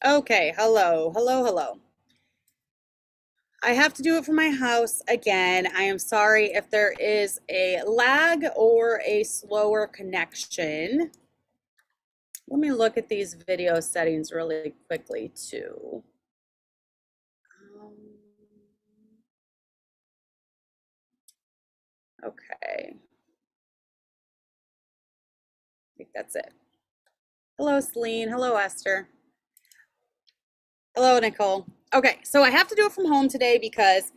Okay, hello. I have to do it from my house again. I am sorry if there is a lag or a slower connection. Let me look at these video settings really quickly too. Um, okay, I think that's it. Hello, Celine. Hello, Esther. Hello, Nicole. Okay, so I have to do it from home today because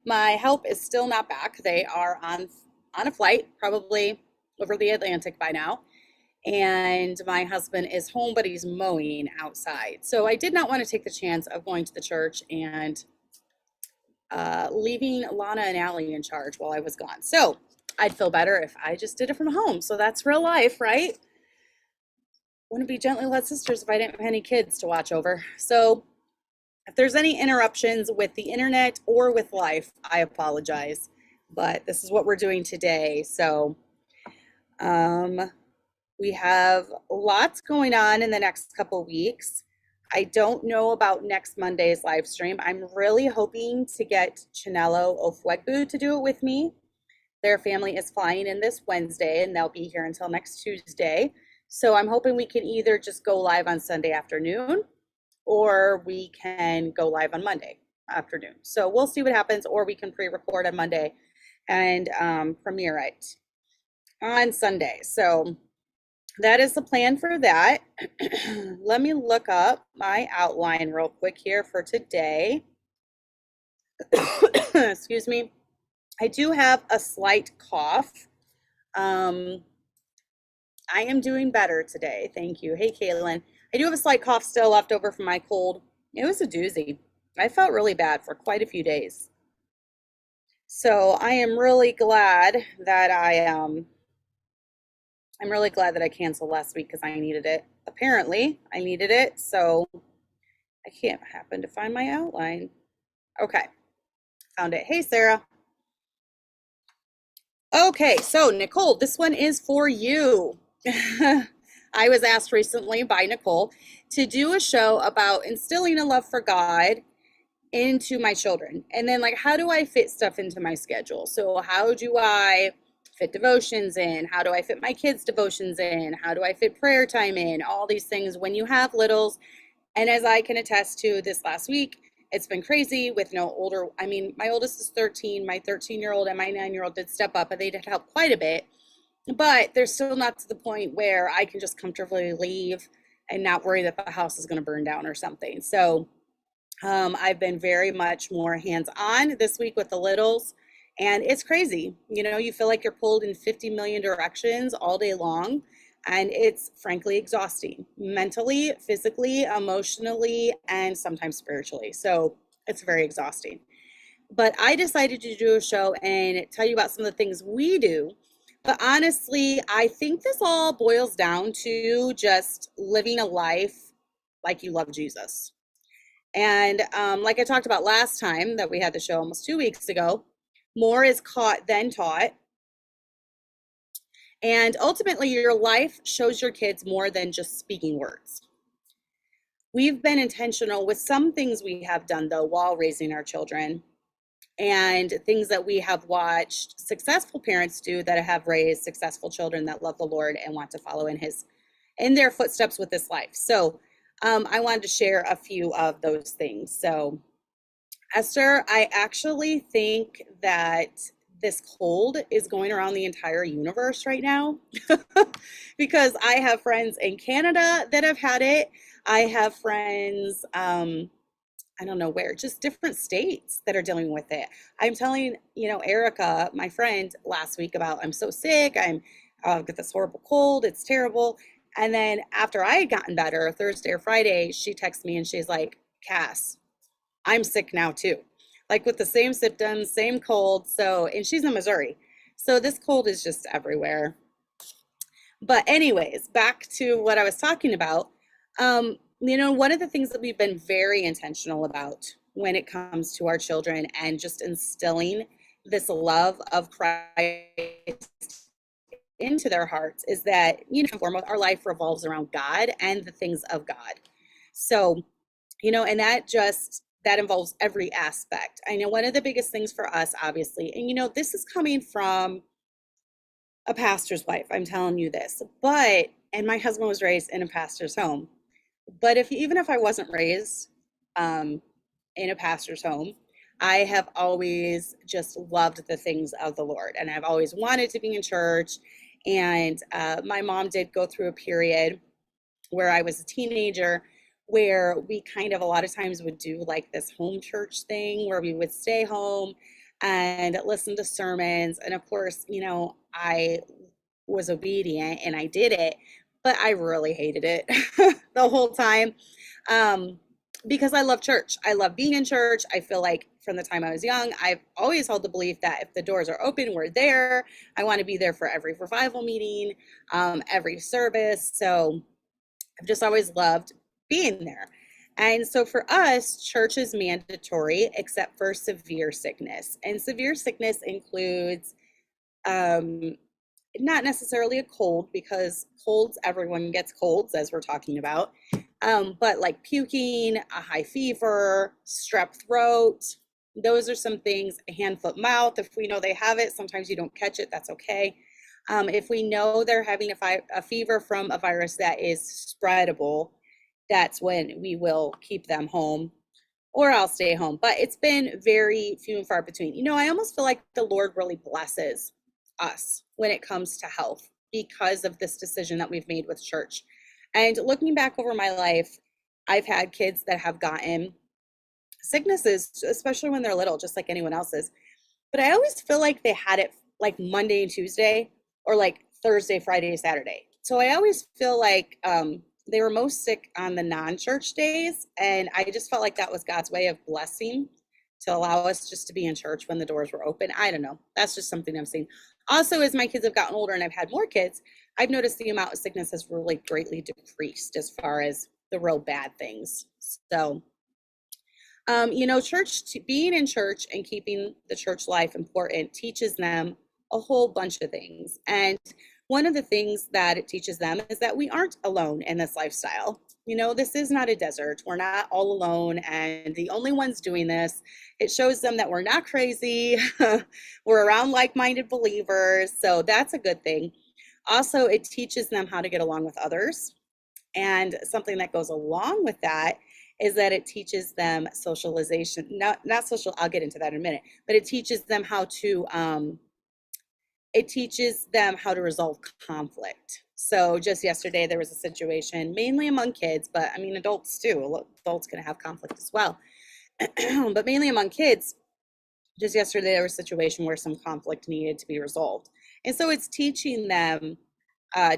my help is still not back. They are on a flight, probably over the Atlantic by now. And my husband is home, but he's mowing outside. So I did not want to take the chance of going to the church and leaving Lana and Allie in charge while I was gone. So I'd feel better if I just did it from home. So that's real life, right? Wouldn't be gently led sisters if I didn't have any kids to watch over. So if there's any interruptions with the internet or with life, I apologize. But this is what we're doing today. So um, we have lots going on in the next couple weeks. I don't know about next Monday's live stream. I'm really hoping to get Chinelo Ofuegbu to do it with me. Their family is flying in this Wednesday and they'll be here until next Tuesday. So I'm hoping we can either just go live on Sunday afternoon or we can go live on Monday afternoon. So we'll see what happens, or we can pre-record on Monday and premiere it on Sunday. So that is the plan for that. Let me look up my outline real quick here for today. Excuse me. I do have a slight cough. Um, I am doing better today. Thank you. Hey, Kaylin. I do have a slight cough still left over from my cold. It was a doozy. I felt really bad for quite a few days. So I am really glad that I'm really glad that I canceled last week because I needed it. Apparently, I needed it, so I can't happen to find my outline. Okay, found it. Hey, Sarah. Okay, so Nicole, this one is for you. I was asked recently by Nicole to do a show about instilling a love for God into my children. And then, like, how do I fit stuff into my schedule? So, how do I fit devotions in? How do I fit my kids' devotions in? How do I fit prayer time in? All these things when you have littles. And as I can attest to this last week, it's been crazy with no older. I mean, my oldest is 13, my 13-year-old and my 9-year-old did step up, and they did help quite a bit. But they're still not to the point where I can just comfortably leave and not worry that the house is going to burn down or something. So I've been very much more hands-on this week with the littles, and it's crazy. You know, you feel like you're pulled in 50 million directions all day long, and it's frankly exhausting mentally, physically, emotionally, and sometimes spiritually. So it's very exhausting. But I decided to do a show and tell you about some of the things we do. But honestly, I think this all boils down to just living a life like you love Jesus. And like I talked about last time that we had the show almost 2 weeks ago, more is caught than taught. And ultimately, your life shows your kids more than just speaking words. We've been intentional with some things we have done, though, while raising our children, and things that we have watched successful parents do that have raised successful children that love the Lord and want to follow in their footsteps with this life. So I wanted to share a few of those things. So Esther, I actually think that this cold is going around the entire universe right now because I have friends in Canada that have had it. I have friends, I don't know where, just different states that are dealing with it. I'm telling, Erica, my friend, last week about I'm so sick. I've got this horrible cold. It's terrible. And then after I had gotten better, Thursday or Friday, she texts me and she's like, Cass, I'm sick now too, like with the same symptoms, same cold. So, and she's in Missouri. So this cold is just everywhere. But, anyways, back to what I was talking about. One of the things that we've been very intentional about when it comes to our children and just instilling this love of Christ into their hearts is that, foremost, our life revolves around God and the things of God. So, and that involves every aspect. I know one of the biggest things for us, obviously, and this is coming from a pastor's wife, I'm telling you this, and my husband was raised in a pastor's home. But even if I wasn't raised in a pastor's home, I have always just loved the things of the Lord, and I've always wanted to be in church. And my mom did go through a period where I was a teenager where we kind of a lot of times would do like this home church thing where we would stay home and listen to sermons. And of course, I was obedient and I did it, but I really hated it the whole time. Because I love church. I love being in church. I feel like from the time I was young, I've always held the belief that if the doors are open, we're there. I want to be there for every revival meeting, every service. So I've just always loved being there. And so for us, church is mandatory except for severe sickness. And severe sickness includes not necessarily a cold, because colds, everyone gets colds, as we're talking about, but like puking, a high fever, strep throat, those are some things. Hand, foot, mouth, if we know they have it, sometimes you don't catch it, that's okay. If we know they're having a fever from a virus that is spreadable, that's when we will keep them home, or I'll stay home. But it's been very few and far between. I almost feel like the Lord really blesses us when it comes to health because of this decision that we've made with church. And looking back over my life, I've had kids that have gotten sicknesses, especially when they're little, just like anyone else's. But I always feel like they had it like Monday and Tuesday, or like Thursday, Friday, Saturday. So I always feel like they were most sick on the non-church days. And I just felt like that was God's way of blessing to allow us just to be in church when the doors were open. I don't know. That's just something I've seen. Also, as my kids have gotten older and I've had more kids, I've noticed the amount of sickness has really greatly decreased as far as the real bad things. So, being in church and keeping the church life important teaches them a whole bunch of things. And one of the things that it teaches them is that we aren't alone in this lifestyle. This is not a desert. We're not all alone and the only ones doing this. It shows them that we're not crazy. We're around like-minded believers. So that's a good thing. Also, it teaches them how to get along with others. And something that goes along with that is that it teaches them socialization. Not social, I'll get into that in a minute, but it teaches them how to resolve conflict. So just yesterday, there was a situation mainly among kids, but I mean, adults too. Adults can have conflict as well, but mainly among kids. Just yesterday, there was a situation where some conflict needed to be resolved. And so it's teaching them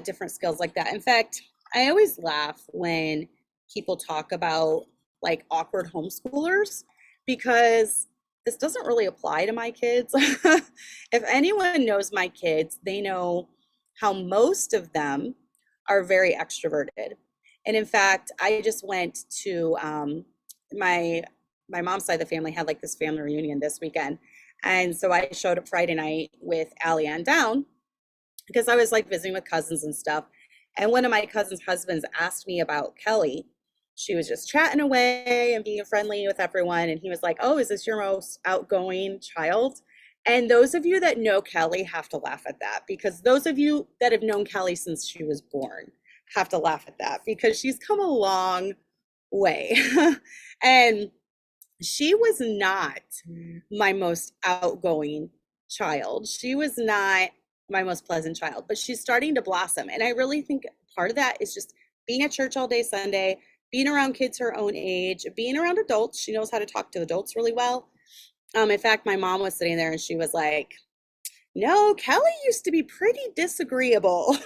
different skills like that. In fact, I always laugh when people talk about like awkward homeschoolers, because this doesn't really apply to my kids. If anyone knows my kids, they know how most of them are very extroverted. And in fact, I just went to my mom's side of the family had like this family reunion this weekend. And so I showed up Friday night with Allie Ann down because I was like visiting with cousins and stuff. And one of my cousin's husbands asked me about Kelly. She was just chatting away and being friendly with everyone. And he was like, "Oh, is this your most outgoing child?" And those of you that know Kelly have to laugh at that, because those of you that have known Kelly since she was born have to laugh at that, because she's come a long way. And she was not my most outgoing child. She was not my most pleasant child, but she's starting to blossom. And I really think part of that is just being at church all day Sunday, being around kids her own age, being around adults. She knows how to talk to adults really well. In fact, my mom was sitting there and she was like, "No, Kelly used to be pretty disagreeable."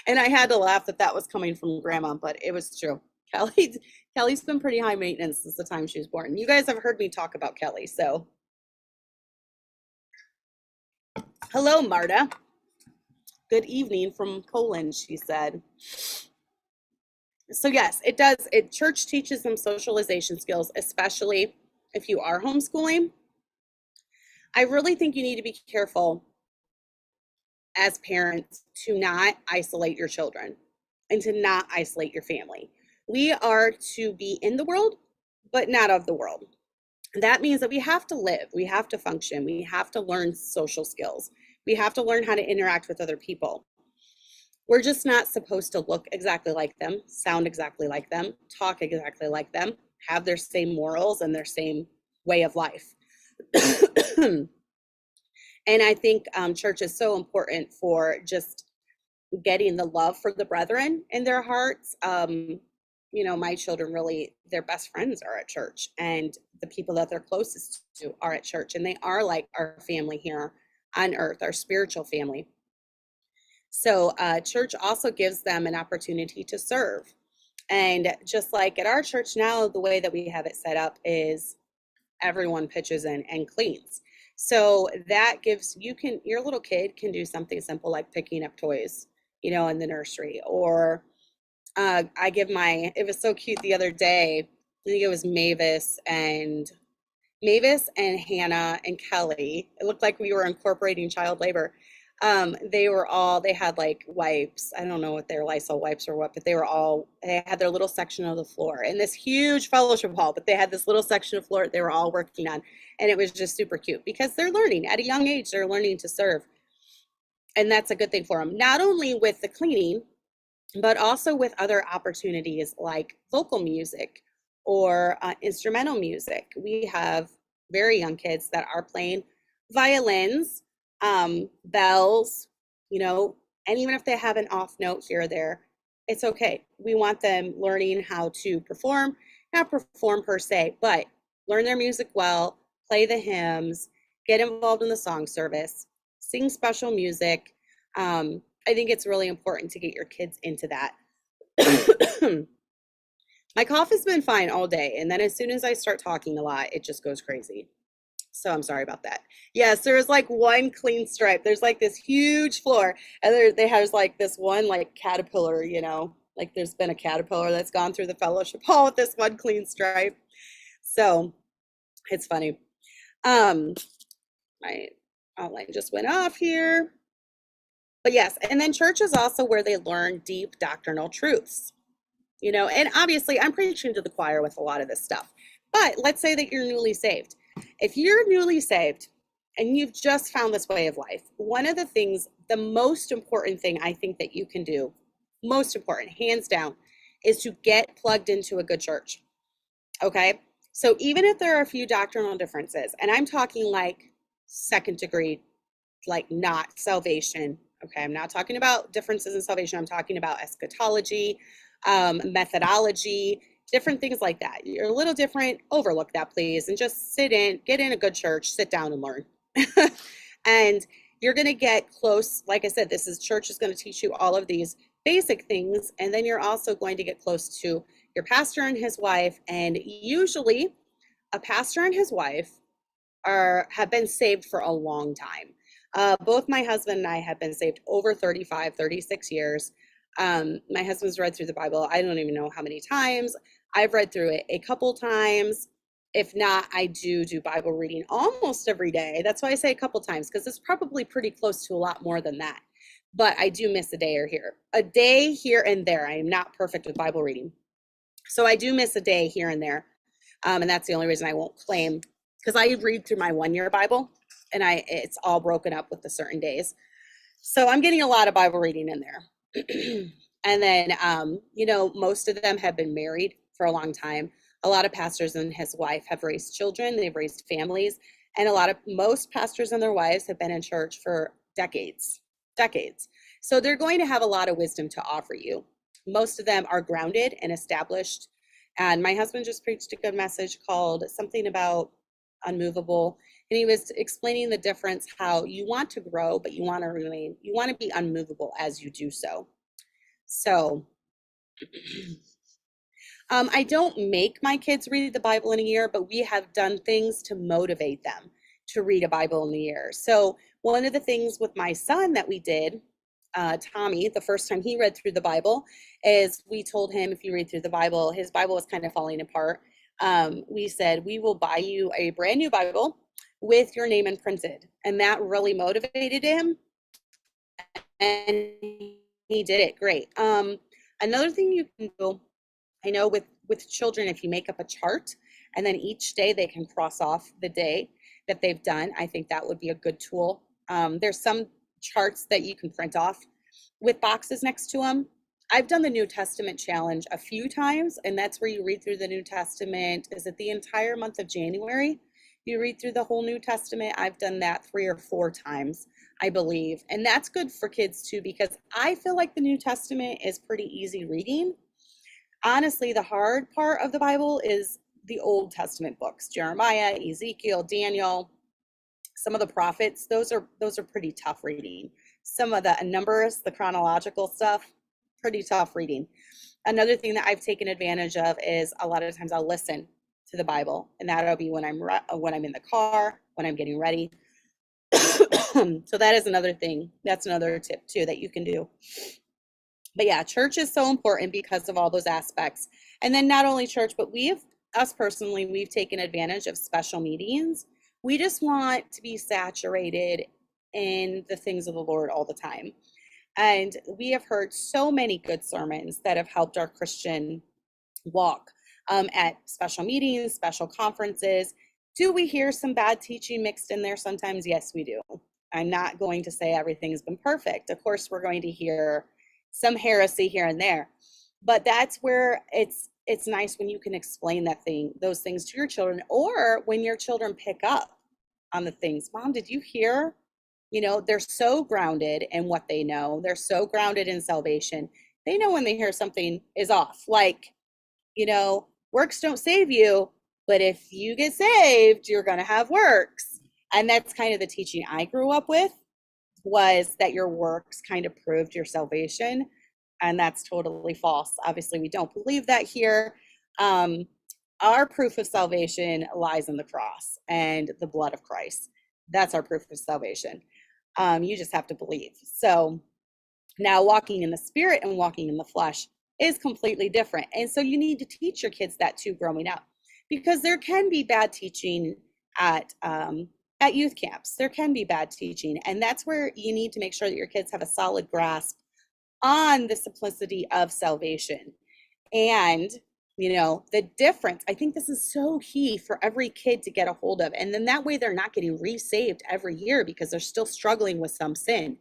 And I had to laugh that was coming from grandma, but it was true. Kelly's been pretty high maintenance since the time she was born. You guys have heard me talk about Kelly, so. Hello, Marta. Good evening from Poland, she said. So yes, it does. Church teaches them socialization skills, especially if you are homeschooling. I really think you need to be careful as parents to not isolate your children and to not isolate your family. We are to be in the world, but not of the world. That means that we have to live, we have to function, we have to learn social skills, we have to learn how to interact with other people. We're just not supposed to look exactly like them, sound exactly like them, talk exactly like them, have their same morals and their same way of life. And I think church is so important for just getting the love for the brethren in their hearts. My children really, their best friends are at church, and the people that they're closest to are at church, and they are like our family here on earth, our spiritual family. So church also gives them an opportunity to serve. And just like at our church now, the way that we have it set up is everyone pitches in and cleans. So that gives your little kid can do something simple like picking up toys, in the nursery. Or it was so cute the other day. I think it was Mavis and Hannah and Kelly. It looked like we were incorporating child labor. They had like wipes. I don't know what they're Lysol wipes or what, but they had their little section of the floor in this huge fellowship hall, but they had this little section of floor they were all working on. And it was just super cute because they're learning at a young age, they're learning to serve. And that's a good thing for them, not only with the cleaning, but also with other opportunities like vocal music or instrumental music. We have very young kids that are playing violins, bells, and even if they have an off note here or there, it's okay. We want them learning how to perform, not perform per se, but learn their music well, play the hymns, get involved in the song service, sing special music. I think it's really important to get your kids into that. My cough has been fine all day, and then as soon as I start talking a lot, it just goes crazy. So I'm sorry about that. Yes, there's like one clean stripe. There's like this huge floor, and there has like this one like caterpillar, like there's been a caterpillar that's gone through the fellowship hall with this one clean stripe. So it's funny. My outline just went off here. But yes, and then church is also where they learn deep doctrinal truths, and obviously I'm preaching to the choir with a lot of this stuff. But let's say that you're newly saved. If you're newly saved and you've just found this way of life, one of the most important thing I think that you can do, most important, hands down, is to get plugged into a good church. Okay? So even if there are a few doctrinal differences, and I'm talking like second degree, like not salvation. Okay, I'm not talking about differences in salvation. I'm talking about eschatology, methodology, different things like that. You're a little different. Overlook that, please, and just get in a good church, sit down and learn. And you're going to get close. Like I said, church is going to teach you all of these basic things. And then you're also going to get close to your pastor and his wife. And usually a pastor and his wife have been saved for a long time. Both my husband and I have been saved over 35, 36 years. My husband's read through the Bible. I don't even know how many times. I've read through it a couple times. If not, I do Bible reading almost every day. That's why I say a couple times, because it's probably pretty close to a lot more than that. But I do miss a day here and there. I am not perfect with Bible reading. So I do miss a day here and there. And that's the only reason I won't claim, because I read through my 1-year Bible, and it's all broken up with the certain days. So I'm getting a lot of Bible reading in there. And then, most of them have been married for a long time. A lot of pastors and his wife have raised children. They've raised families. And most pastors and their wives have been in church for decades. So they're going to have a lot of wisdom to offer you. Most of them are grounded and established. And my husband just preached a good message called something about unmovable. And he was explaining the difference, how you want to grow, but you want to be unmovable as you do so. So I don't make my kids read the Bible in a year, but we have done things to motivate them to read a Bible in a year. So one of the things with my son that we did, Tommy, the first time he read through the Bible, is we told him, if you read through the Bible, his Bible was kind of falling apart. We said, we will buy you a brand new Bible with your name imprinted. And that really motivated him. And he did it great. Another thing you can do I know with children, if you make up a chart and then each day they can cross off the day that they've done, I think that would be a good tool. There's some charts that you can print off with boxes next to them. I've done the New Testament challenge a few times, and that's where you read through the New Testament. Is it the entire month of January? You read through the whole New Testament. I've done that 3 or 4 times, I believe. And that's good for kids too, because I feel like the New Testament is pretty easy reading. Honestly, the hard part of the Bible is the Old Testament books, Jeremiah, Ezekiel, Daniel, some of the prophets. Those are pretty tough reading. Some of the Numbers, the chronological stuff, pretty tough reading. Another thing that I've taken advantage of is a lot of times I'll listen to the Bible, and that'll be when I'm in the car, when I'm getting ready. So that is another thing. That's another tip too that you can do. But yeah, church is so important because of all those aspects. And then not only church, but us personally, we've taken advantage of special meetings. We just want to be saturated in the things of the Lord all the time. And we have heard so many good sermons that have helped our Christian walk at special meetings, special conferences. Do we hear some bad teaching mixed in there sometimes? Yes, we do. I'm not going to say everything's been perfect. Of course, we're going to hear some heresy here and there, but that's where it's nice when you can explain those things to your children, or when your children pick up on the things. Mom, did you hear? They're so grounded in what they know. They're so grounded in salvation. They know when they hear something is off. Like, works don't save you, but if you get saved, you're going to have works. And that's kind of the teaching I grew up with, was that your works kind of proved your salvation. And that's totally false. Obviously, we don't believe that here. Our proof of salvation lies in the cross and the blood of Christ. That's our proof of salvation. You just have to believe. So now walking in the Spirit and walking in the flesh is completely different. And so you need to teach your kids that too growing up, because there can be bad teaching at youth camps. There can be bad teaching. And that's where you need to make sure that your kids have a solid grasp on the simplicity of salvation. And, the difference, I think this is so key for every kid to get a hold of. And then that way they're not getting resaved every year because they're still struggling with some sin.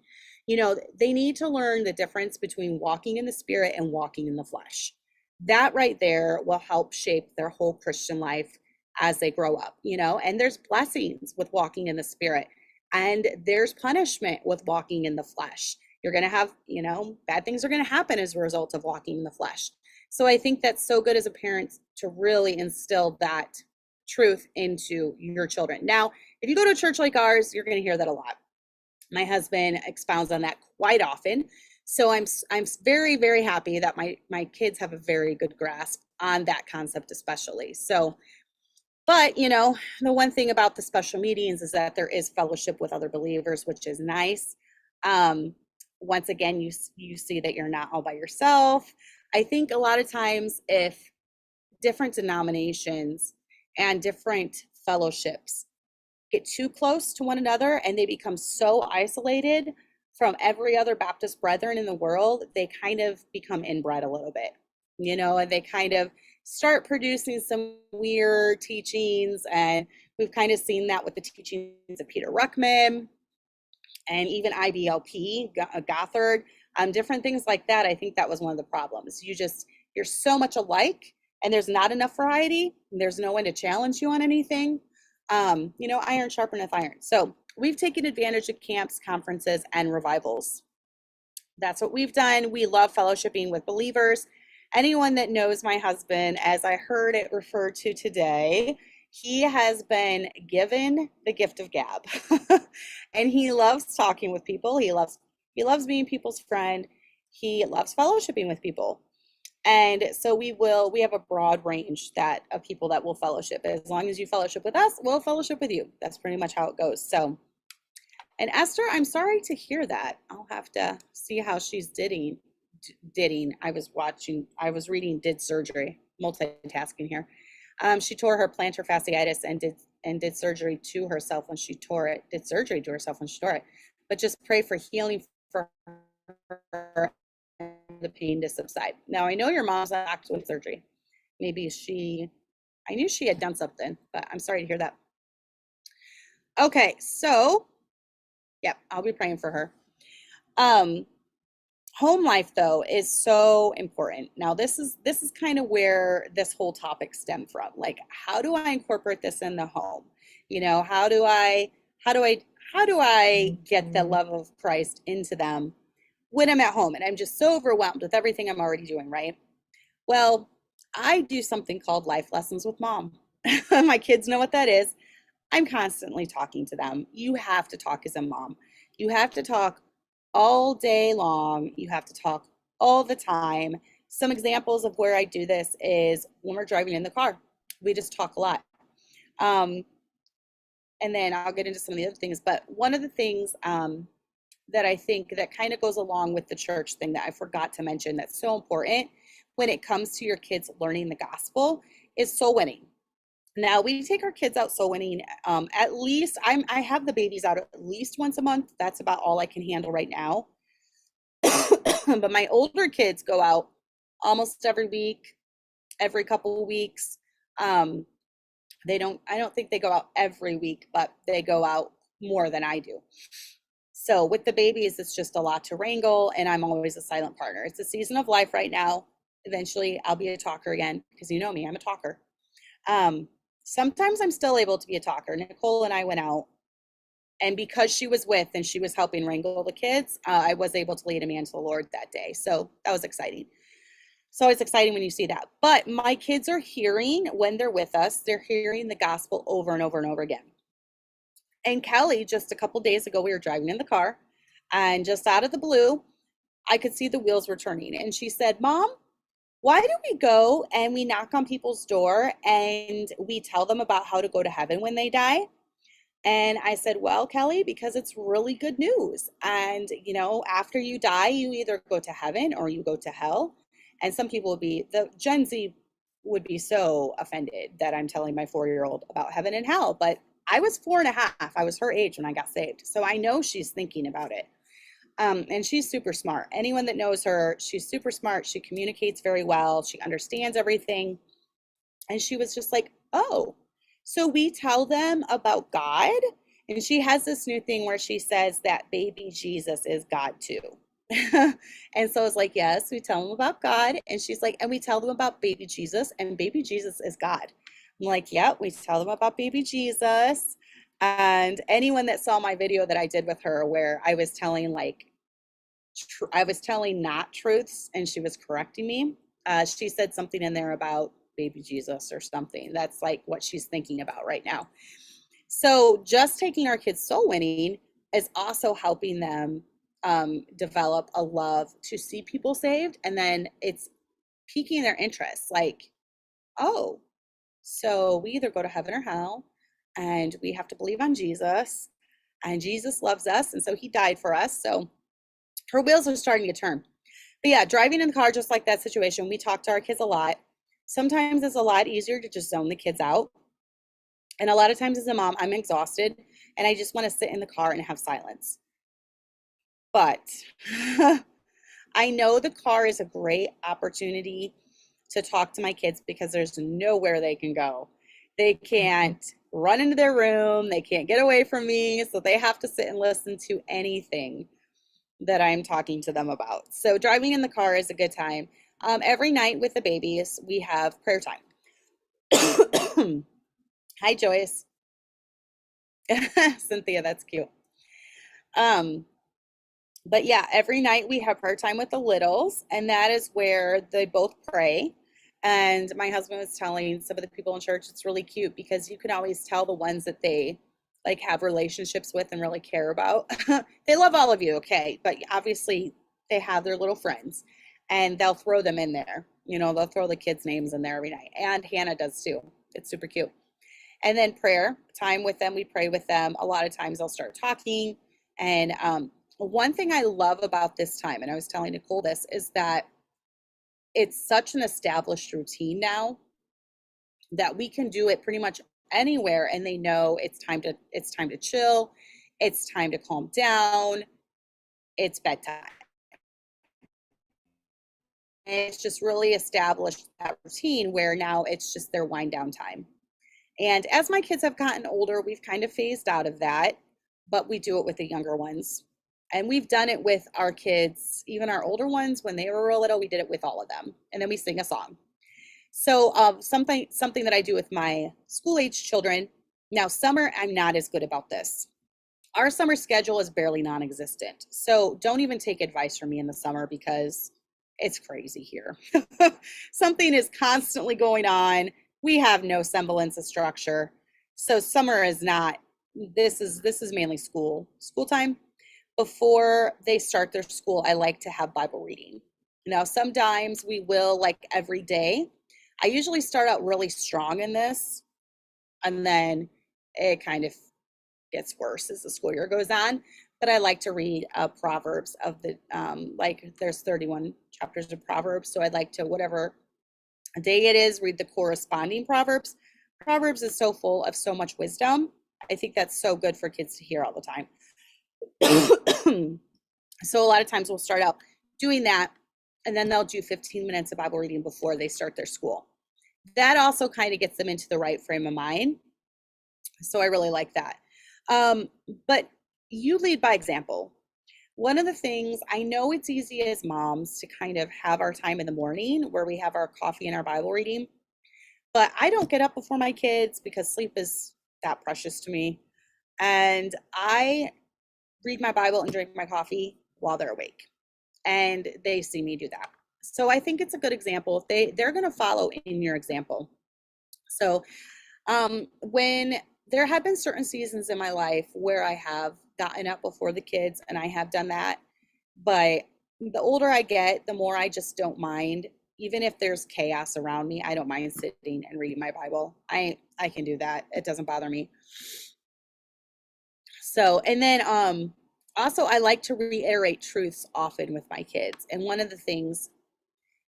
They need to learn the difference between walking in the Spirit and walking in the flesh. That right there will help shape their whole Christian life as they grow up, and there's blessings with walking in the Spirit, and there's punishment with walking in the flesh. You're going to have, bad things are going to happen as a result of walking in the flesh. So I think that's so good as a parent to really instill that truth into your children. Now, if you go to a church like ours, you're going to hear that a lot. My husband expounds on that quite often. So I'm very, very happy that my kids have a very good grasp on that concept, especially. So, but the one thing about the special meetings is that there is fellowship with other believers, which is nice. Once again, you see that you're not all by yourself. I think a lot of times if different denominations and different fellowships get too close to one another and they become so isolated from every other Baptist brethren in the world, they kind of become inbred a little bit, and they kind of start producing some weird teachings. And we've kind of seen that with the teachings of Peter Ruckman and even IBLP, Gothard, different things like that. I think that was one of the problems. You're so much alike, and there's not enough variety. There's no one to challenge you on anything. Iron sharpeneth iron. So we've taken advantage of camps, conferences, and revivals. That's what we've done. We love fellowshipping with believers. Anyone that knows my husband, as I heard it referred to today, he has been given the gift of gab. And he loves talking with people. He loves being people's friend. He loves fellowshipping with people. And so we have a broad range of people that will fellowship. As long as you fellowship with us, we'll fellowship with you. That's pretty much how it goes. So, and Esther, I'm sorry to hear that. I'll have to see how she's did. I was reading did surgery, multitasking here. She tore her plantar fasciitis and did surgery to herself when she tore it. Did surgery to herself when she tore it. But just pray for healing for her, the pain to subside. Now I know your mom's not with surgery, maybe I knew she had done something, but I'm sorry to hear that. Okay, so, yep, I'll be praying for her. Home life though is so important. Now this is kind of where this whole topic stemmed from. Like, how do I incorporate this in the home? How do I get the love of Christ into them when I'm at home and I'm just so overwhelmed with everything I'm already doing, right? Well, I do something called life lessons with mom. My kids know what that is. I'm constantly talking to them. You have to talk as a mom. You have to talk all day long. You have to talk all the time. Some examples of where I do this is when we're driving in the car. We just talk a lot. And then I'll get into some of the other things. But one of the things that I think that kind of goes along with the church thing that I forgot to mention that's so important when it comes to your kids learning the gospel is soul winning. Now we take our kids out soul winning. At least I have the babies out at least once a month. That's about all I can handle right now. But my older kids go out almost every week, every couple of weeks. I don't think they go out every week, but they go out more than I do. So with the babies, it's just a lot to wrangle, and I'm always a silent partner. It's a season of life right now. Eventually I'll be a talker again, because you know me, I'm a talker. Sometimes I'm still able to be a talker. Nicole and I went out, and because she was with and she was helping wrangle the kids, I was able to lead a man to the Lord that day. So that was exciting. So it's exciting when you see that. But my kids are hearing, when they're with us, they're hearing the gospel over and over and over again. And Kelly, just a couple days ago, we were driving in the car, and just out of the blue, I could see the wheels were turning. And she said, Mom, why do we go and we knock on people's door and we tell them about how to go to heaven when they die? And I said, well, Kelly, because it's really good news. And, after you die, you either go to heaven or you go to hell. And some people the Gen Z would be so offended that I'm telling my 4-year-old about heaven and hell. But I was 4.5. I was her age when I got saved. So I know she's thinking about it. And she's super smart. Anyone that knows her, she's super smart. She communicates very well. She understands everything. And she was just like, oh, so we tell them about God? And she has this new thing where she says that baby Jesus is God too. And so it's like, yes, we tell them about God. And she's like, and we tell them about baby Jesus, and baby Jesus is God. I'm like, yeah, we tell them about baby Jesus. And anyone that saw my video that I did with her, where I was telling not truths and she was correcting me, she said something in there about baby Jesus or something. That's like what she's thinking about right now. So just taking our kids soul winning is also helping them develop a love to see people saved. And then it's piquing their interest. Like, oh, so we either go to heaven or hell, and we have to believe on Jesus, and Jesus loves us, and so he died for us. So her wheels are starting to turn. But yeah, driving in the car, just like that situation, we talk to our kids a lot. Sometimes it's a lot easier to just zone the kids out. And a lot of times as a mom, I'm exhausted and I just want to sit in the car and have silence. But I know the car is a great opportunity to talk to my kids, because there's nowhere they can go. They can't run into their room. They can't get away from me. So they have to sit and listen to anything that I'm talking to them about. So driving in the car is a good time. Every night with the babies, we have prayer time. Hi, Joyce. Cynthia, that's cute. But yeah, every night we have prayer time with the littles, and that is where they both pray. And my husband was telling some of the people in church, it's really cute because you can always tell the ones that they like have relationships with and really care about. They love all of you, okay, but obviously they have their little friends, and they'll throw them in there. They'll throw the kids' names in there every night, and Hannah does too. It's super cute. And then prayer time with them, we pray with them. A lot of times they'll start talking. And one thing I love about this time, and I was telling Nicole this, is that it's such an established routine now that we can do it pretty much anywhere, and they know it's time to chill, it's time to calm down, it's bedtime. And it's just really established that routine where now it's just their wind down time. And as my kids have gotten older, we've kind of phased out of that, but we do it with the younger ones. And we've done it with our kids, even our older ones, when they were real little, we did it with all of them. And then we sing a song. So something that I do with my school age children. Now, summer, I'm not as good about this. Our summer schedule is barely non-existent. So don't even take advice from me in the summer because it's crazy here. Something is constantly going on. We have no semblance of structure. So summer is not, this is mainly school time. Before they start their school, I like to have Bible reading. Now, sometimes we will, like every day. I usually start out really strong in this, and then it kind of gets worse as the school year goes on. But I like to read Proverbs of the, like there's 31 chapters of Proverbs. So I'd like to, whatever day it is, read the corresponding Proverbs. Proverbs is so full of so much wisdom. I think that's so good for kids to hear all the time. So a lot of times we'll start out doing that, and then they'll do 15 minutes of Bible reading before they start their school. That also kind of gets them into the right frame of mind. So I really like that. But you lead by example. One of the things, I know it's easy as moms to kind of have our time in the morning where we have our coffee and our Bible reading, but I don't get up before my kids because sleep is that precious to me. And I read my Bible and drink my coffee while they're awake. And they see me do that. So I think it's a good example. They're going to follow in your example. So when there have been certain seasons in my life where I have gotten up before the kids, and I have done that. But the older I get, the more I just don't mind. Even if there's chaos around me, I don't mind sitting and reading my Bible. I can do that. It doesn't bother me. So, and then also I like to reiterate truths often with my kids. And one of the things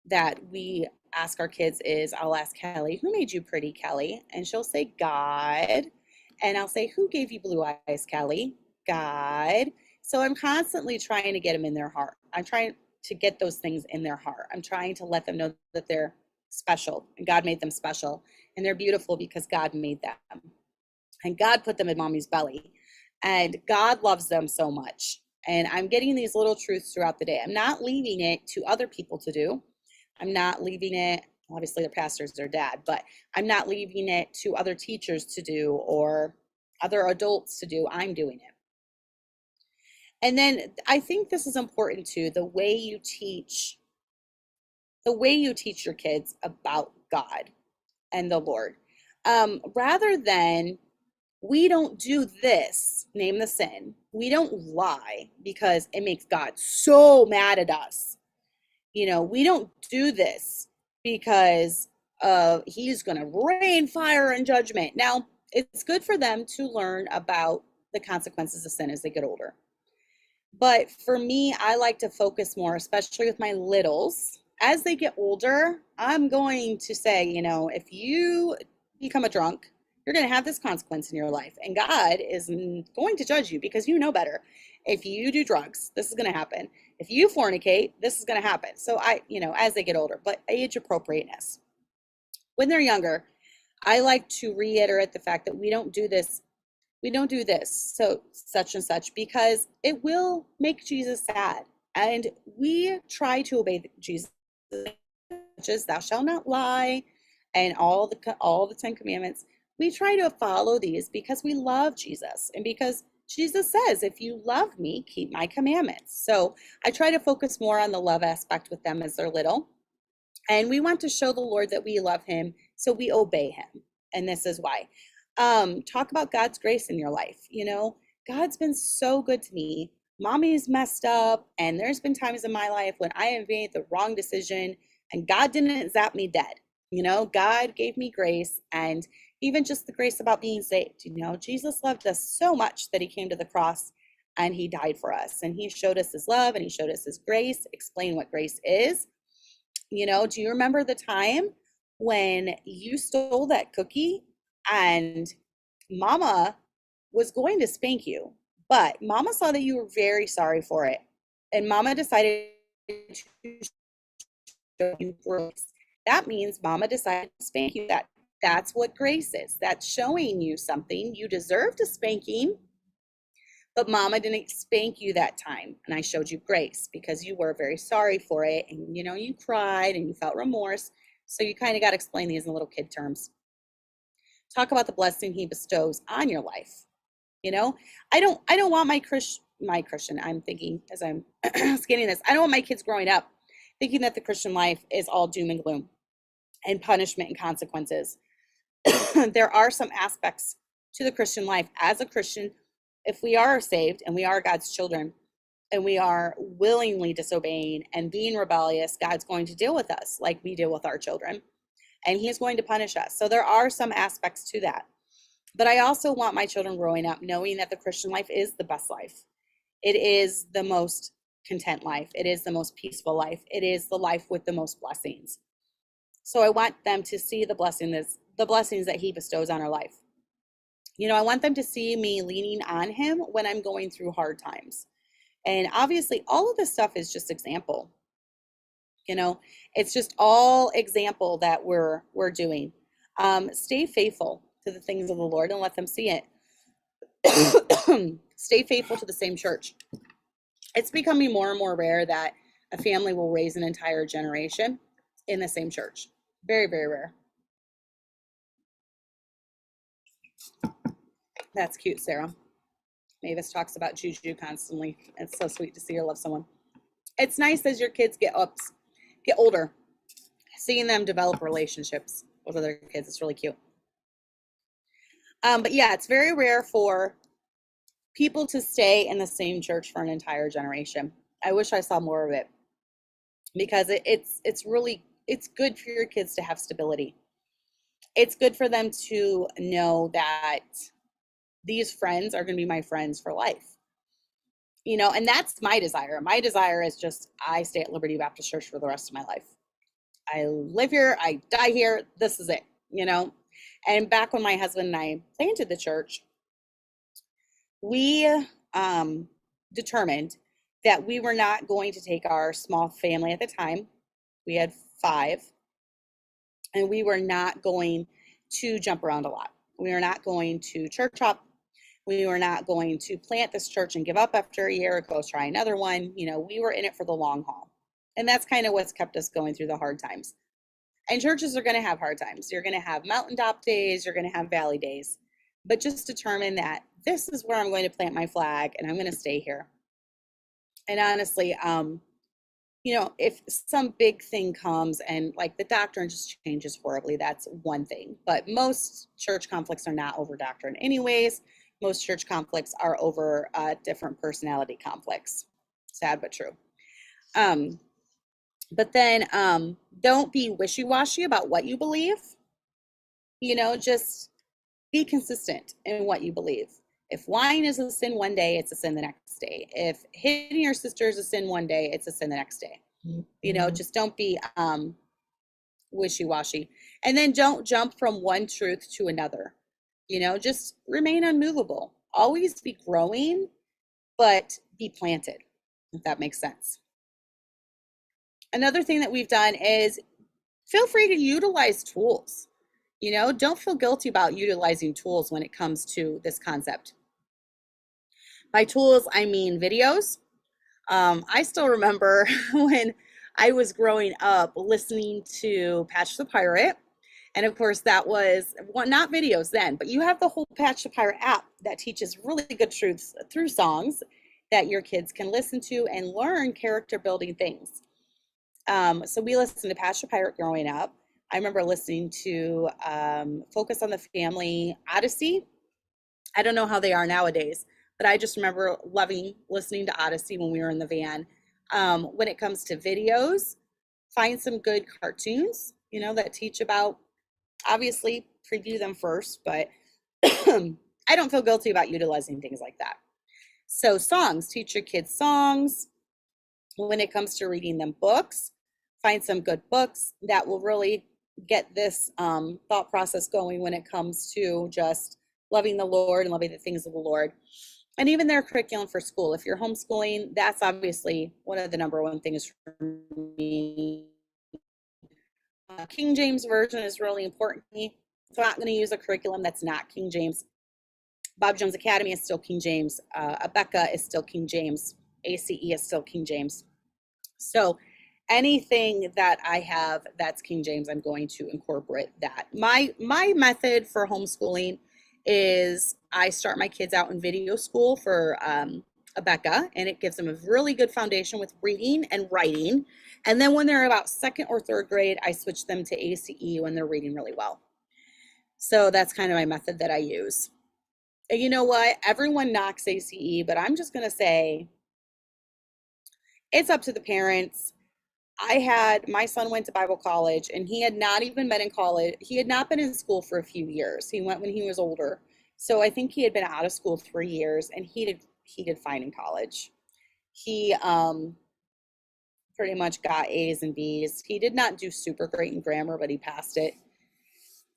that we ask our kids is, I'll ask Kelly, who made you pretty, Kelly? And she'll say, God. And I'll say, who gave you blue eyes, Kelly? God. So I'm constantly trying to get them in their heart. I'm trying to get those things in their heart. I'm trying to let them know that they're special and God made them special, and they're beautiful because God made them. And God put them in mommy's belly, and God loves them so much. And I'm getting these little truths throughout the day. I'm not leaving it to other people to do. I'm not leaving it, obviously the pastor's their dad, but I'm not leaving it to other teachers to do or other adults to do. I'm doing it. And then I think this is important too, the way you teach your kids about God and the Lord. Rather than, we don't do this, name the sin. We don't lie because it makes God so mad at us. You know, we don't do this because he's going to rain fire and judgment. Now, it's good for them to learn about the consequences of sin as they get older. But for me, I like to focus more, especially with my littles. As they get older, I'm going to say, you know, if you become a drunk, you're going to have this consequence in your life. And God is going to judge you because you know better. If you do drugs, this is going to happen. If you fornicate, this is going to happen. So as they get older, but age appropriateness. When they're younger, I like to reiterate the fact that we don't do this. We don't do this, so such and such, because it will make Jesus sad. And we try to obey Jesus, such as thou shalt not lie, and all the 10 commandments. We try to follow these because we love Jesus, and because Jesus says, if you love me, keep my commandments. So I try to focus more on the love aspect with them as they're little. And we want to show the Lord that we love him, so we obey him. And this is why. Talk about God's grace in your life. You know, God's been so good to me. Mommy's messed up, and there's been times in my life when I have made the wrong decision and God didn't zap me dead. You know, God gave me grace, and even just the grace about being saved. You know, Jesus loved us so much that he came to the cross and he died for us, and he showed us his love and he showed us his grace, explain what grace is. You know, do you remember the time when you stole that cookie and mama was going to spank you, but mama saw that you were very sorry for it, and mama decided to show you grace. That means mama decided to spank you. That's what grace is. That's showing you something. You deserved a spanking, but mama didn't spank you that time. And I showed you grace because you were very sorry for it. And you cried and you felt remorse. So you kind of got to explain these in little kid terms. Talk about the blessing he bestows on your life. I don't want my Christian, I'm thinking as I'm scanning this, I don't want my kids growing up thinking that the Christian life is all doom and gloom and punishment and consequences. There are some aspects to the Christian life. As a Christian, if we are saved and we are God's children and we are willingly disobeying and being rebellious, God's going to deal with us like we deal with our children, and he's going to punish us. So there are some aspects to that. But I also want my children growing up knowing that the Christian life is the best life. It is the most content life. It is the most peaceful life. It is the life with the most blessings. So I want them to see the blessings that he bestows on our life. I want them to see me leaning on him when I'm going through hard times. And obviously, all of this stuff is just example. It's just all example that we're doing. Stay faithful to the things of the Lord and let them see it. Stay faithful to the same church. It's becoming more and more rare that a family will raise an entire generation in the same church. Very, very rare. That's cute, Sarah. Mavis talks about Juju constantly. It's so sweet to see her love someone. It's nice as your kids get older, seeing them develop relationships with other kids. It's really cute. But yeah, it's very rare for people to stay in the same church for an entire generation. I wish I saw more of it because it's good for your kids to have stability. It's good for them to know that these friends are going to be my friends for life. And that's my desire. My desire is just I stay at Liberty Baptist Church for the rest of my life. I live here, I die here, this is it, And back when my husband and I planted the church, we determined that we were not going to take our small family at the time. We had 5, and we were not going to jump around a lot. We were not going to church hop. We were not going to plant this church and give up after a year, go try another one. We were in it for the long haul. And that's kind of what's kept us going through the hard times. And churches are going to have hard times. You're going to have mountaintop days. You're going to have valley days. But just determine that this is where I'm going to plant my flag and I'm going to stay here. And honestly, if some big thing comes and like the doctrine just changes horribly, that's one thing. But most church conflicts are not over doctrine anyways. Most church conflicts are over different personality conflicts. Sad but true. But then don't be wishy-washy about what you believe. Just be consistent in what you believe. If lying is a sin one day, it's a sin the next day. If hitting your sister is a sin one day, it's a sin the next day. Just don't be wishy-washy. And then don't jump from one truth to another. Just remain unmovable. Always be growing, but be planted, if that makes sense. Another thing that we've done is feel free to utilize tools. Don't feel guilty about utilizing tools when it comes to this concept. By tools, I mean videos. I still remember when I was growing up listening to Patch the Pirate. And of course, that was not videos then, but you have the whole Patch the Pirate app that teaches really good truths through songs that your kids can listen to and learn character building things. So we listened to Patch the Pirate growing up. I remember listening to Focus on the Family, Odyssey. I don't know how they are nowadays, but I just remember loving listening to Odyssey when we were in the van. When it comes to videos, find some good cartoons, that teach about, obviously preview them first, but I don't feel guilty about utilizing things like that. So songs, teach your kids songs. When it comes to reading them books, find some good books that will really get this thought process going when it comes to just loving the Lord and loving the things of the Lord. And even their curriculum for school. If you're homeschooling, that's obviously one of the number one things for me King James Version is really important to me. So I'm not going to use a curriculum that's not King James. Bob Jones Academy is still King James. Abeka is still King James. ACE is still King James. So anything that I have that's King James, I'm going to incorporate that. My method for homeschooling is I start my kids out in video school for Abeka, and it gives them a really good foundation with reading and writing. And then when they're about second or third grade, I switch them to ACE when they're reading really well. So that's kind of my method that I use. And you know what? Everyone knocks ACE, but I'm just going to say it's up to the parents. My son went to Bible college, and he had not even been in college. He had not been in school for a few years. He went when he was older. So I think he had been out of school 3 years, and he did fine in college. He pretty much got A's and B's. He did not do super great in grammar, but he passed it.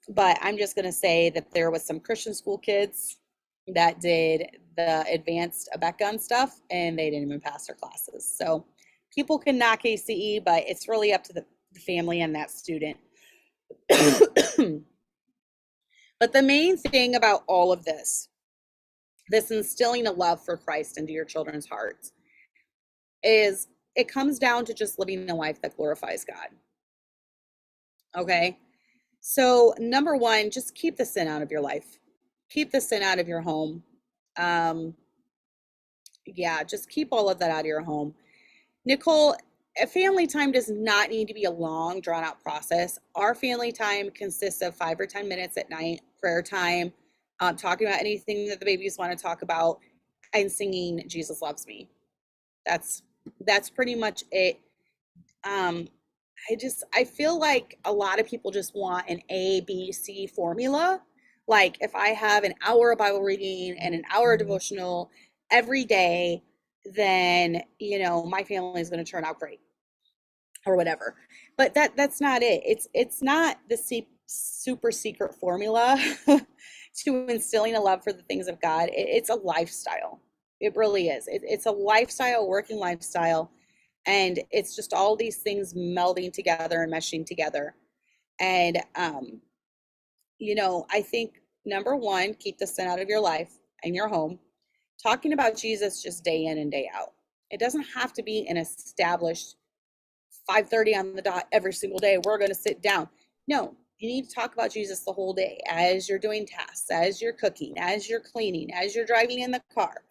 But I'm just going to say that there was some Christian school kids that did the advanced Abeka stuff, and they didn't even pass their classes. So people can knock ACE, but it's really up to the family and that student. But the main thing about all of this instilling a love for Christ into your children's hearts, is it comes down to just living a life that glorifies God. Okay? So number one, just keep the sin out of your life. Keep the sin out of your home. Just keep all of that out of your home. Nicole, family time does not need to be a long, drawn-out process. Our family time consists of 5 or 10 minutes at night, prayer time, talking about anything that the babies want to talk about, and singing Jesus Loves Me. That's pretty much it. I feel like a lot of people just want an A, B, C formula. Like if I have an hour of Bible reading and an hour of devotional every day, then, my family is going to turn out great or whatever. But that's not it. It's not the super secret formula to instilling a love for the things of God. It's a lifestyle. It really is. It's a lifestyle, working lifestyle. And it's just all these things melding together and meshing together. And, I think number one, keep the sin out of your life and your home. Talking about Jesus just day in and day out. It doesn't have to be an established 5:30 on the dot every single day. We're going to sit down. No, you need to talk about Jesus the whole day as you're doing tasks, as you're cooking, as you're cleaning, as you're driving in the car.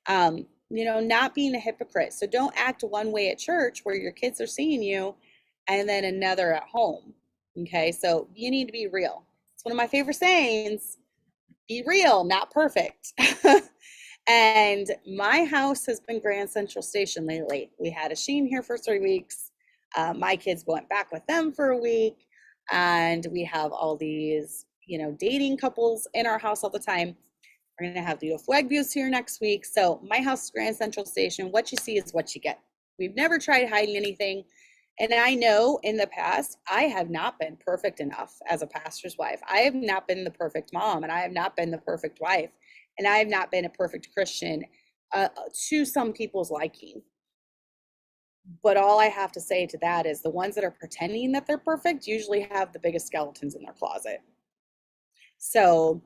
Not being a hypocrite. So don't act one way at church where your kids are seeing you and then another at home. Okay, so you need to be real. It's one of my favorite sayings, be real, not perfect. And my house has been Grand Central Station lately. We had a Sheen here for 3 weeks. My kids went back with them for a week, and we have all these, dating couples in our house all the time. We're going to have the flag views here next week. So my house is Grand Central Station. What you see is what you get. We've never tried hiding anything. And I know in the past, I have not been perfect enough as a pastor's wife. I have not been the perfect mom, and I have not been the perfect wife, and I have not been a perfect Christian to some people's liking. But all I have to say to that is the ones that are pretending that they're perfect usually have the biggest skeletons in their closet. So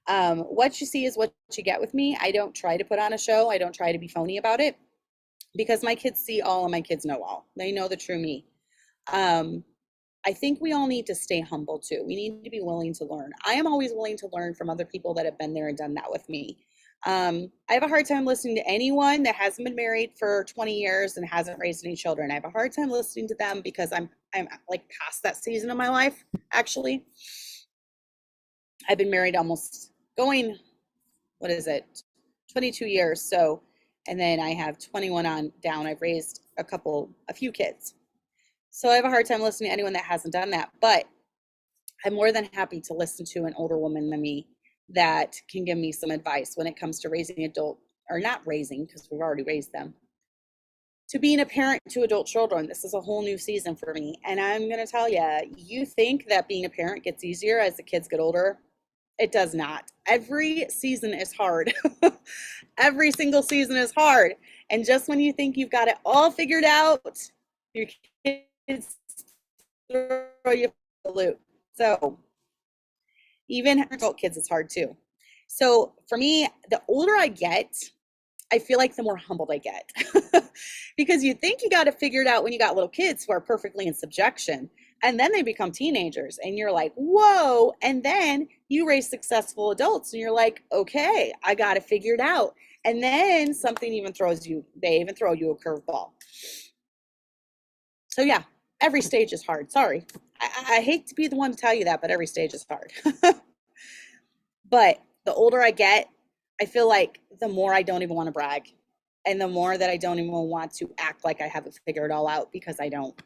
what you see is what you get with me. I don't try to put on a show. I don't try to be phony about it, because my kids see all and my kids know all. They know the true me. I think we all need to stay humble too. We need to be willing to learn. I am always willing to learn from other people that have been there and done that with me. I have a hard time listening to anyone that hasn't been married for 20 years and hasn't raised any children. I have a hard time listening to them because I'm like past that season of my life, actually. I've been married almost going, 22 years. So, and then I have 21 on down. I've raised a few kids. So I have a hard time listening to anyone that hasn't done that, but I'm more than happy to listen to an older woman than me that can give me some advice when it comes to raising not raising, because we've already raised them, to being a parent to adult children. This is a whole new season for me. And I'm going to tell you, you think that being a parent gets easier as the kids get older. It does not. Every season is hard. Every single season is hard. And just when you think you've got it all figured out, your kids throw you for a loop. So even adult kids, it's hard too. So for me, the older I get, I feel like the more humbled I get. Because you think you got it figured out when you got little kids who are perfectly in subjection. And then they become teenagers and you're like, whoa. And then you raise successful adults and you're like, okay, I got it figured out. And then something even they even throw you a curveball. So yeah, every stage is hard. Sorry. I hate to be the one to tell you that, but every stage is hard. But the older I get, I feel like the more I don't even want to brag. And the more that I don't even want to act like I have it figured all out, because I don't.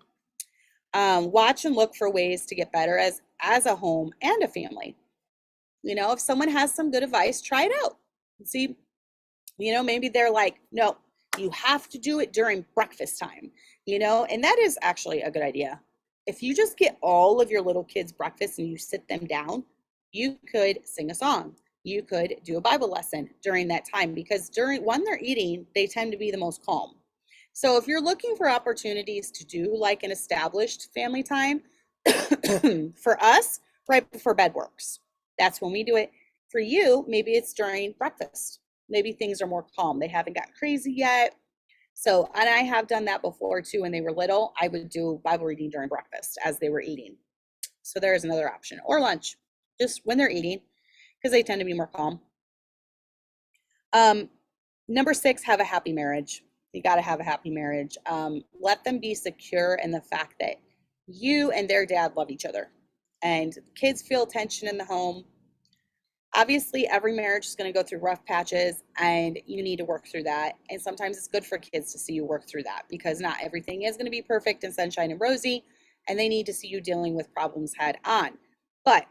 Watch and look for ways to get better as a home and a family. If someone has some good advice, try it out. See, maybe they're like, no, you have to do it during breakfast time, and that is actually a good idea. If you just get all of your little kids breakfast and you sit them down, you could sing a song. You could do a Bible lesson during that time, because when they're eating, they tend to be the most calm. So if you're looking for opportunities to do like an established family time, for us, right before bed works. That's when we do it. For you, maybe it's during breakfast. Maybe things are more calm. They haven't got crazy yet. So, and I have done that before too. When they were little, I would do Bible reading during breakfast as they were eating. So there is another option, or lunch, just when they're eating, because they tend to be more calm. Number 6, have a happy marriage. You got to have a happy marriage. Let them be secure in the fact that you and their dad love each other, and kids feel tension in the home. Obviously, every marriage is going to go through rough patches, and you need to work through that. And sometimes it's good for kids to see you work through that, because not everything is going to be perfect and sunshine and rosy, and they need to see you dealing with problems head on. But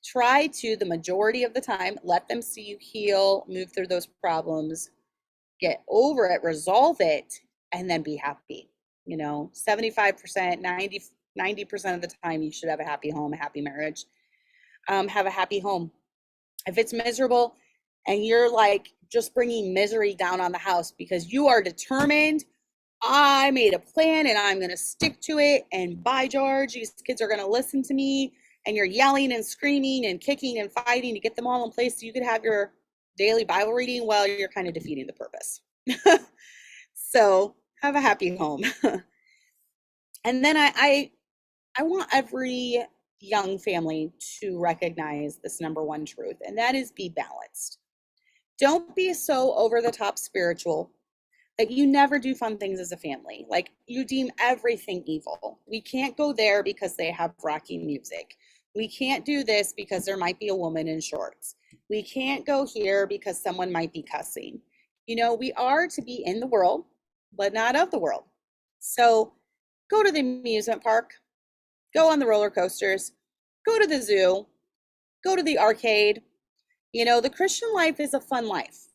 try to, the majority of the time, let them see you heal, move through those problems, get over it, resolve it, and then be happy. 75%, 90% of the time, you should have a happy home, a happy marriage. Have a happy home. If it's miserable and you're like just bringing misery down on the house because you are determined, I made a plan and I'm going to stick to it, and by George, these kids are going to listen to me, and you're yelling and screaming and kicking and fighting to get them all in place so you could have your daily Bible reading, well, you're kind of defeating the purpose. So have a happy home. And then I want every young family to recognize this number one truth, and that is be balanced. Don't be so over the top spiritual that you never do fun things as a family. Like you deem everything evil. We can't go there because they have rocky music. We can't do this because there might be a woman in shorts. We can't go here because someone might be cussing. We are to be in the world, but not of the world. So go to the amusement park, go on the roller coasters, go to the zoo, go to the arcade. The Christian life is a fun life.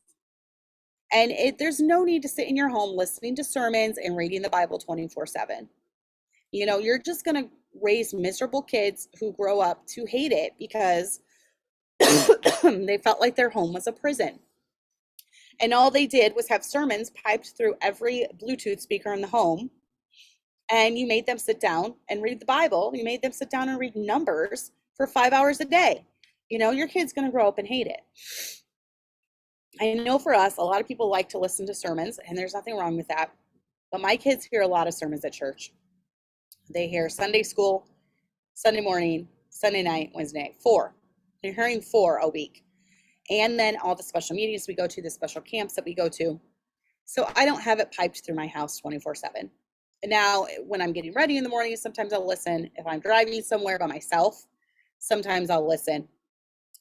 And there's no need to sit in your home listening to sermons and reading the Bible 24/7. You're just going to raise miserable kids who grow up to hate it because they felt like their home was a prison. And all they did was have sermons piped through every Bluetooth speaker in the home. And you made them sit down and read the Bible. You made them sit down and read Numbers for 5 hours a day. Your kid's going to grow up and hate it. I know for us, a lot of people like to listen to sermons, and there's nothing wrong with that. But my kids hear a lot of sermons at church. They hear Sunday school, Sunday morning, Sunday night, Wednesday night, 4. They're hearing 4 a week. And then all the special meetings we go to, the special camps that we go to. So I don't have it piped through my house 24/7. And now when I'm getting ready in the morning, sometimes I'll listen. If I'm driving somewhere by myself, sometimes I'll listen.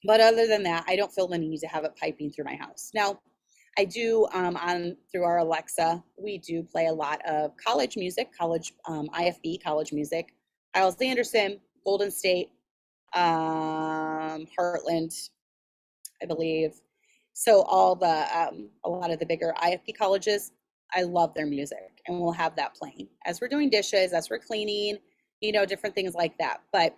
But other than that, I don't feel the need to have it piping through my house. Now, I do through our Alexa, we do play a lot of college music, IFB, college music, Isles Anderson, Golden State, Heartland, I believe. So all a lot of the bigger IFB colleges, I love their music, and we'll have that playing as we're doing dishes, as we're cleaning, different things like that. But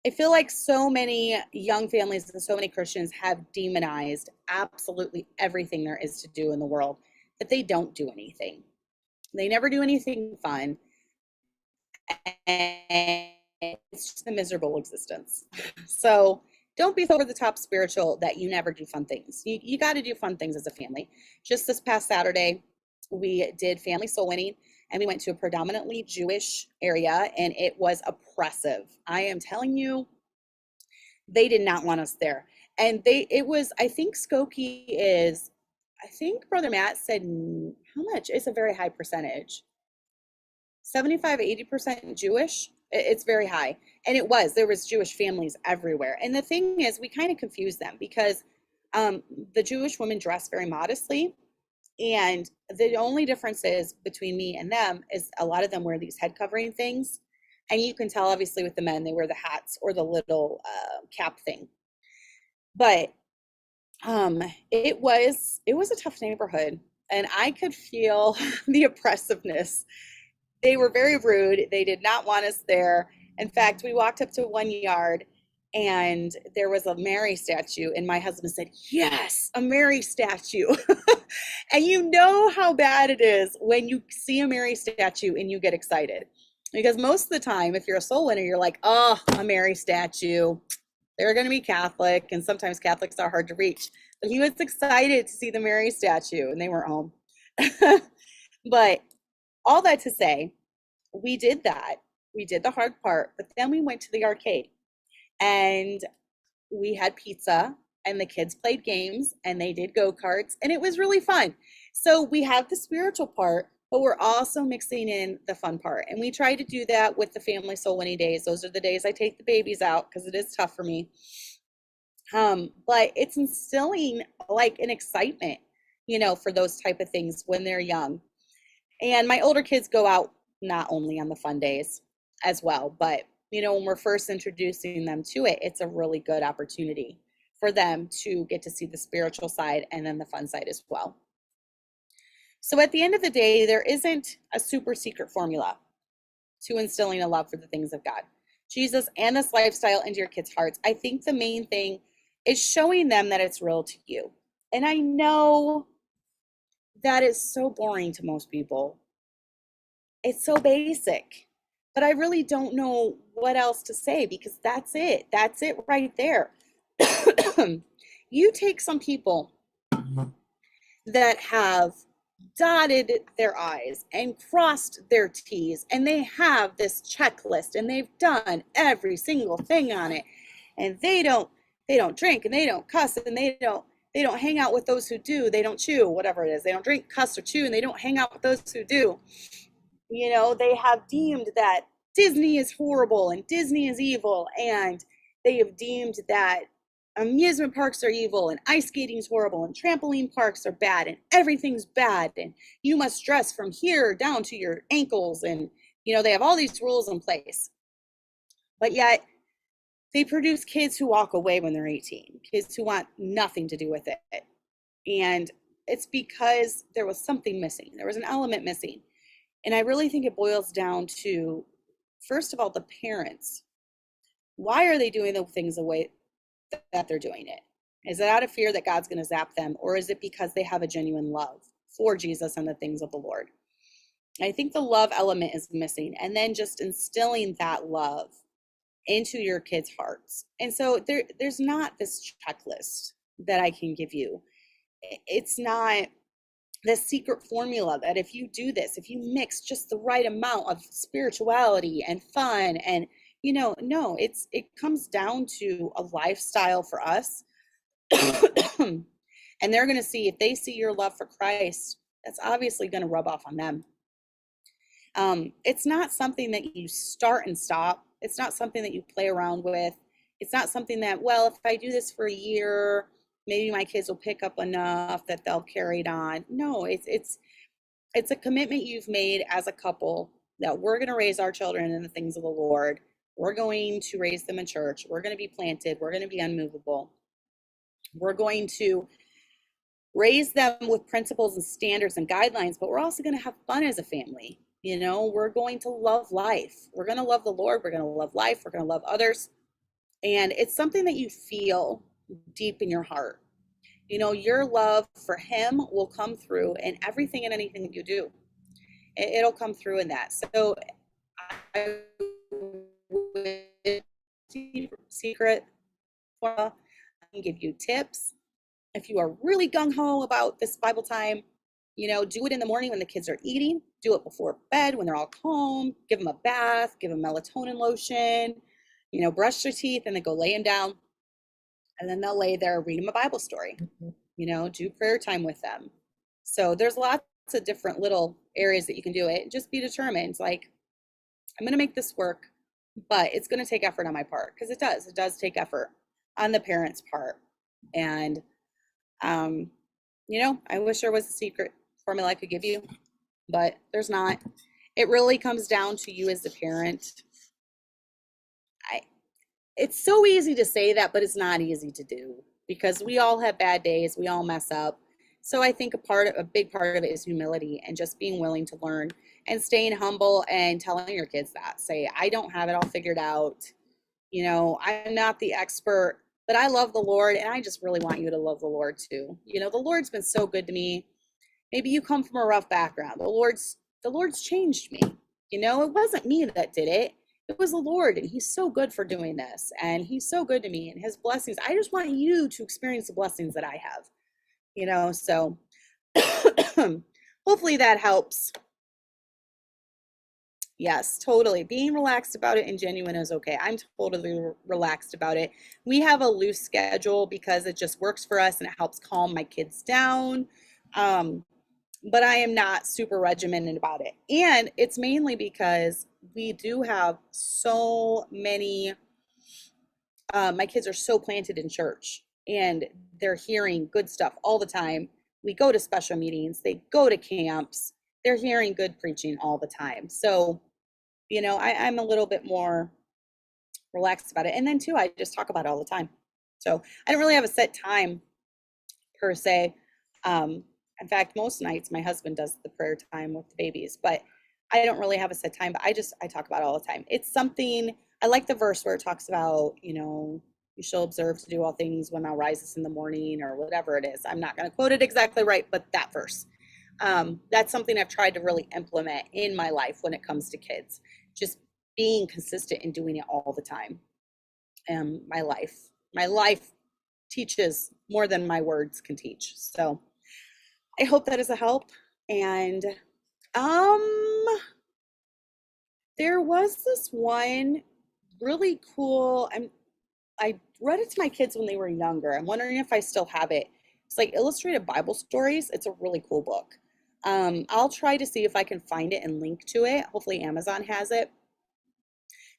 I feel like so many young families and so many Christians have demonized absolutely everything there is to do in the world, that they don't do anything. They never do anything fun. And it's just a miserable existence. So don't be so over the top spiritual that you never do fun things. You got to do fun things as a family. Just this past Saturday, we did family soul winning, and we went to a predominantly Jewish area, and it was oppressive. I am telling you, they did not want us there. And it was, I think Skokie is, I think Brother Matt said, how much? It's a very high percentage. 75, 80% Jewish. It's very high. And there was Jewish families everywhere. And the thing is, we kind of confused them because the Jewish women dress very modestly. And the only difference is between me and them is a lot of them wear these head covering things. And you can tell, obviously, with the men, they wear the hats or the little cap thing. But it was a tough neighborhood, and I could feel the oppressiveness. They were very rude. They did not want us there. In fact, we walked up to one yard and there was a Mary statue, and my husband said, "Yes, a Mary statue." And you know how bad it is when you see a Mary statue and you get excited. Because most of the time, if you're a soul winner, you're like, "Oh, a Mary statue. They're going to be Catholic," and sometimes Catholics are hard to reach. But he was excited to see the Mary statue, and they weren't home. But all that to say, we did that. We did the hard part, but then we went to the arcade and we had pizza, and the kids played games and they did go-karts, and it was really fun. So we have the spiritual part, but we're also mixing in the fun part. And we try to do that with the family soul winning days. Those are the days I take the babies out because it is tough for me. But it's instilling like an excitement, for those type of things when they're young. And my older kids go out not only on the fun days as well, but when we're first introducing them to it, it's a really good opportunity for them to get to see the spiritual side and then the fun side as well. So at the end of the day, there isn't a super secret formula to instilling a love for the things of God, Jesus, and this lifestyle into your kids' hearts. I think the main thing is showing them that it's real to you. And I know that is so boring to most people. It's so basic, but I really don't know what else to say because that's it. That's it right there. You take some people that have dotted their I's and crossed their T's, and they have this checklist and they've done every single thing on it, and they don't drink, and they don't cuss, and they don't hang out with those who do. They don't chew, whatever it is. They don't drink, cuss, or chew, and they don't hang out with those who do. They have deemed that Disney is horrible and Disney is evil, and they have deemed that amusement parks are evil and ice skating is horrible and trampoline parks are bad and everything's bad and you must dress from here down to your ankles, and they have all these rules in place. But yet they produce kids who walk away when they're 18, kids who want nothing to do with it. And it's because there was something missing. There was an element missing. And I really think it boils down to, first of all, the parents. Why are they doing the things the way that they're doing it? Is it out of fear that God's going to zap them, or is it because they have a genuine love for Jesus and the things of the Lord? I think the love element is missing, and then just instilling that love into your kids' hearts. And so there's not this checklist that I can give you. It's not the secret formula that if you do this, if you mix just the right amount of spirituality and fun and no, it comes down to a lifestyle for us. And they're going to see, if they see your love for Christ, that's obviously going to rub off on them. It's not something that you start and stop. It's not something that you play around with. It's not something that, well, if I do this for a year, maybe my kids will pick up enough that they'll carry it on. No, it's a commitment you've made as a couple that we're going to raise our children in the things of the Lord. We're going to raise them in church. We're going to be planted. We're going to be unmovable. We're going to raise them with principles and standards and guidelines, but we're also going to have fun as a family. We're going to love life. We're going to love the Lord. We're going to love life. We're going to love others. And it's something that you feel deep in your heart. Your love for Him will come through in everything and anything that you do. It'll come through in that. So secret formula. I can give you tips. If you are really gung-ho about this Bible time, do it in the morning when the kids are eating. Do it before bed when they're all home. Give them a bath. Give them melatonin lotion. Brush their teeth and then go lay them down. And then they'll lay there, read them a Bible story. Do prayer time with them. So there's lots of different little areas that you can do it. Just be determined. Like, I'm going to make this work, but it's going to take effort on my part, because it does take effort on the parents' part. And I wish there was a secret formula I could give you, but there's not. It really comes down to you as the parent. It's so easy to say that, but it's not easy to do, because we all have bad days. We all mess up. So I think a big part of it is humility and just being willing to learn and staying humble and telling your kids that. Say, I don't have it all figured out. I'm not the expert, but I love the Lord, and I just really want you to love the Lord too. The Lord's been so good to me. Maybe you come from a rough background. The Lord's changed me. It wasn't me that did it. It was the Lord, and he's so good for doing this, and he's so good to me, and his blessings. I just want you to experience the blessings that I have. So hopefully that helps. Yes, totally. Being relaxed about it and genuine is okay. I'm totally relaxed about it. We have a loose schedule because it just works for us and it helps calm my kids down. But I am not super regimented about it. And it's mainly because we do have so many, my kids are so planted in church and they're hearing good stuff all the time. We go to special meetings, they go to camps, they're hearing good preaching all the time. So, I'm a little bit more relaxed about it. And then too, I just talk about it all the time. So I don't really have a set time per se. In fact, most nights my husband does the prayer time with the babies, but I don't really have a set time, but I talk about it all the time. It's something, I like the verse where it talks about, you shall observe to do all things when thou risest in the morning, or whatever it is. I'm not going to quote it exactly right, but that verse. That's something I've tried to really implement in my life when it comes to kids. Just being consistent and doing it all the time. My life teaches more than my words can teach. So I hope that is a help. And there was this one really cool, I read it to my kids when they were younger. I'm wondering if I still have it. It's like illustrated Bible stories. It's a really cool book. I'll try to see if I can find it and link to it. Hopefully Amazon has it,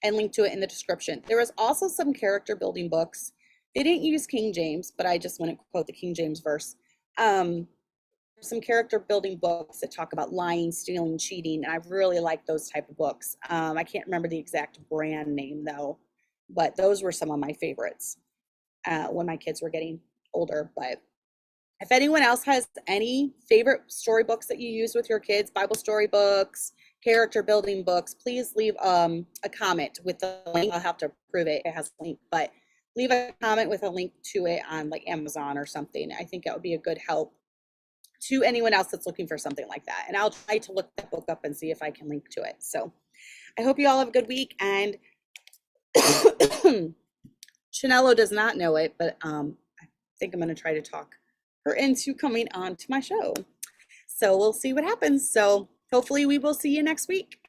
and link to it in the description. There was also some character building books. They didn't use King James, but I just want to quote the King James verse. Some character building books that talk about lying, stealing, cheating, and I really like those type of books. I can't remember the exact brand name though, but those were some of my favorites when my kids were getting older. But if anyone else has any favorite storybooks that you use with your kids, Bible story books, character building books, please leave a comment with the link. I'll have to prove it has a link, but leave a comment with a link to it on like Amazon or something. I think that would be a good help to anyone else that's looking for something like that. And I'll try to look that book up and see if I can link to it. So I hope you all have a good week. And Chanello does not know it, but I think I'm going to try to talk her into coming on to my show. So we'll see what happens. So hopefully we will see you next week.